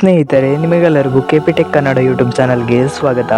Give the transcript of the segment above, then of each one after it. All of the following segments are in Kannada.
ಸ್ನೇಹಿತರೆ, ನಿಮಗೆಲ್ಲರಿಗೂ ಕೆಪಿಟೆಕ್ ಕನ್ನಡ ಯೂಟ್ಯೂಬ್ ಚಾನಲ್ಗೆ ಸ್ವಾಗತ.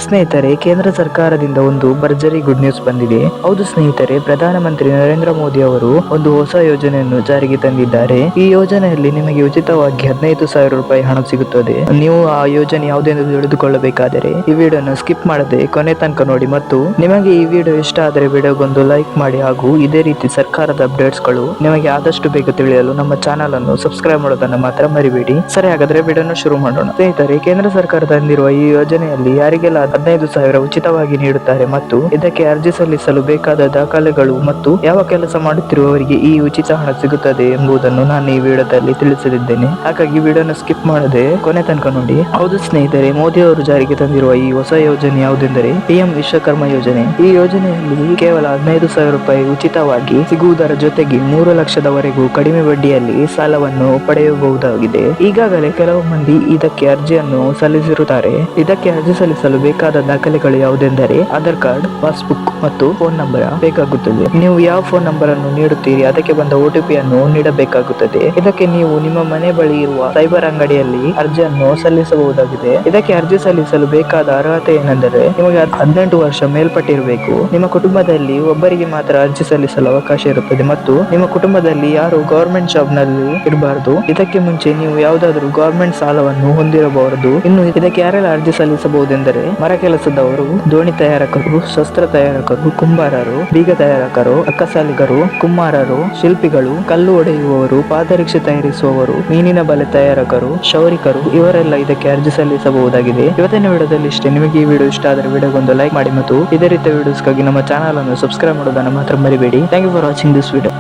ಸ್ನೇಹಿತರೆ, ಕೇಂದ್ರ ಸರ್ಕಾರದಿಂದ ಒಂದು ಭರ್ಜರಿ ಗುಡ್ ನ್ಯೂಸ್ ಬಂದಿದೆ. ಹೌದು ಸ್ನೇಹಿತರೆ, ಪ್ರಧಾನಮಂತ್ರಿ ನರೇಂದ್ರ ಮೋದಿ ಅವರು ಒಂದು ಹೊಸ ಯೋಜನೆಯನ್ನು ಜಾರಿಗೆ ತಂದಿದ್ದಾರೆ. ಈ ಯೋಜನೆಯಲ್ಲಿ ನಿಮಗೆ ಉಚಿತವಾಗಿ 15,000 ರೂಪಾಯಿ ಹಣ ಸಿಗುತ್ತದೆ. ನೀವು ಆ ಯೋಜನೆ ಯಾವುದೆಂದು ತಿಳಿದುಕೊಳ್ಳಬೇಕಾದರೆ ಈ ವಿಡಿಯೋನ ಸ್ಕಿಪ್ ಮಾಡದೆ ಕೊನೆ ತನಕ ನೋಡಿ ಮತ್ತು ನಿಮಗೆ ಈ ವಿಡಿಯೋ ಇಷ್ಟ ಆದರೆ ವಿಡಿಯೋಗೊಂದು ಲೈಕ್ ಮಾಡಿ ಹಾಗೂ ಇದೇ ರೀತಿ ಸರ್ಕಾರದ ಅಪ್ಡೇಟ್ಸ್ಗಳು ನಿಮಗೆ ಆದಷ್ಟು ಬೇಗ ತಿಳಿಯಲು ನಮ್ಮ ಚಾನಲ್ ಅನ್ನು ಸಬ್ಸ್ಕ್ರೈಬ್ ಮಾಡೋದನ್ನು ಮಾತ್ರ ಮರಿಬೇಡಿ. ಸರಿ, ಹಾಗಾದ್ರೆ ವಿಡಿಯೋನ ಶುರು ಮಾಡೋಣ. ಸ್ನೇಹಿತರೆ, ಕೇಂದ್ರ ಸರ್ಕಾರ ತಂದಿರುವ ಈ ಯೋಜನೆಯಲ್ಲಿ ಯಾರಿಗೆಲ್ಲ 15,000 ಉಚಿತವಾಗಿ ನೀಡುತ್ತಾರೆ ಮತ್ತು ಇದಕ್ಕೆ ಅರ್ಜಿ ಸಲ್ಲಿಸಲು ಬೇಕಾದ ದಾಖಲೆಗಳು ಮತ್ತು ಯಾವ ಕೆಲಸ ಮಾಡುತ್ತಿರುವವರಿಗೆ ಈ ಉಚಿತ ಹಣ ಸಿಗುತ್ತದೆ ಎಂಬುದನ್ನು ನಾನು ಈ ವಿಡಿಯೋದಲ್ಲಿ ತಿಳಿಸಲಿದ್ದೇನೆ. ಹಾಗಾಗಿ ವಿಡಿಯೋನ ಸ್ಕಿಪ್ ಮಾಡದೆ ಕೊನೆ ತನಕ ನೋಡಿ. ಹೌದು ಸ್ನೇಹಿತರೆ, ಮೋದಿ ಅವರು ಜಾರಿಗೆ ತಂದಿರುವ ಈ ಹೊಸ ಯೋಜನೆ ಯಾವುದೆಂದರೆ PM ವಿಶ್ವಕರ್ಮ ಯೋಜನೆ. ಈ ಯೋಜನೆಯಲ್ಲಿ ಕೇವಲ 15,000 ರೂಪಾಯಿ ಉಚಿತವಾಗಿ ಸಿಗುವುದರ ಜೊತೆಗೆ 3 ಲಕ್ಷದವರೆಗೂ ಕಡಿಮೆ ಬಡ್ಡಿಯಲ್ಲಿ ಸಾಲವನ್ನು ಪಡೆಯಬಹುದಾಗಿದೆ. ಈಗಾಗಲೇ ಕೆಲವು ಮಂದಿ ಇದಕ್ಕೆ ಅರ್ಜಿಯನ್ನು ಸಲ್ಲಿಸಿರುತ್ತಾರೆ. ಇದಕ್ಕೆ ಅರ್ಜಿ ಸಲ್ಲಿಸಲು ಬೇಕಾದ ದಾಖಲೆಗಳು ಯಾವುದೆಂದರೆ ಆಧಾರ್ ಕಾರ್ಡ್, ಪಾಸ್ಬುಕ್ ಮತ್ತು ಫೋನ್ ನಂಬರ್ ಬೇಕಾಗುತ್ತದೆ. ನೀವು ಯಾವ ಫೋನ್ ನಂಬರ್ ಅನ್ನು ನೀಡುತ್ತೀರಿ ಅದಕ್ಕೆ ಬಂದ OTP ಅನ್ನು ನೀಡಬೇಕಾಗುತ್ತದೆ. ಇದಕ್ಕೆ ನೀವು ನಿಮ್ಮ ಮನೆ ಬಳಿ ಇರುವ ಸೈಬರ್ ಅಂಗಡಿಯಲ್ಲಿ ಅರ್ಜಿಯನ್ನು ಸಲ್ಲಿಸಬಹುದಾಗಿದೆ. ಇದಕ್ಕೆ ಅರ್ಜಿ ಸಲ್ಲಿಸಲು ಬೇಕಾದ ಅರ್ಹತೆ ಏನೆಂದರೆ ನಿಮಗೆ 18 ವರ್ಷ ಮೇಲ್ಪಟ್ಟಿರಬೇಕು. ನಿಮ್ಮ ಕುಟುಂಬದಲ್ಲಿ ಒಬ್ಬರಿಗೆ ಮಾತ್ರ ಅರ್ಜಿ ಸಲ್ಲಿಸಲು ಅವಕಾಶ ಇರುತ್ತದೆ ಮತ್ತು ನಿಮ್ಮ ಕುಟುಂಬದಲ್ಲಿ ಯಾರು ಗವರ್ಮೆಂಟ್ ಜಾಬ್ ನಲ್ಲಿ ಇರಬಾರದು. ಇದಕ್ಕೆ ಮುಂಚೆ ನೀವು ಯಾವುದಾದರೂ ಗವರ್ಮೆಂಟ್ ಸಾಲವನ್ನು ಹೊಂದಿರಬಹುದು. ಇನ್ನು ಇದಕ್ಕೆ ಯಾರೆಲ್ಲ ಅರ್ಜಿ ಸಲ್ಲಿಸಬಹುದೆಂದರೆ ಮರ ಕೆಲಸದವರು, ದೋಣಿ ತಯಾರಕರು, ಶಸ್ತ್ರ ತಯಾರಕರು, ಕುಂಬಾರರು, ಬೀಗ ತಯಾರಕರು, ಅಕ್ಕಸಾಲಿಗರು, ಕುಮ್ಮಾರರು, ಶಿಲ್ಪಿಗಳು, ಕಲ್ಲು ಒಡೆಯುವವರು, ಪಾದರಕ್ಷೆ ತಯಾರಿಸುವವರು, ಮೀನಿನ ಬಲೆ ತಯಾರಕರು, ಕ್ಷೌರಿಕರು ಇವರೆಲ್ಲ ಇದಕ್ಕೆ ಅರ್ಜಿ ಸಲ್ಲಿಸಬಹುದಾಗಿದೆ. ಇವತ್ತಿನ ವಿಡಿಯೋದಲ್ಲಿ ಇಷ್ಟೇ. ನಿಮಗೆ ಈ ವಿಡಿಯೋ ಇಷ್ಟ ಆದರೆ ವಿಡಿಯೋಗೊಂದು ಲೈಕ್ ಮಾಡಿ ಮತ್ತು ಇದೇ ರೀತಿಯ ವಿಡಿಯೋಸ್ಗಾಗಿ ನಮ್ಮ ಚಾನಲ್ ಅನ್ನು ಸಬ್ಸ್ಕ್ರೈಬ್ ಮಾಡೋದನ್ನು ಮಾತ್ರ ಮರಿಬೇಡಿ. Thank you for watching this video.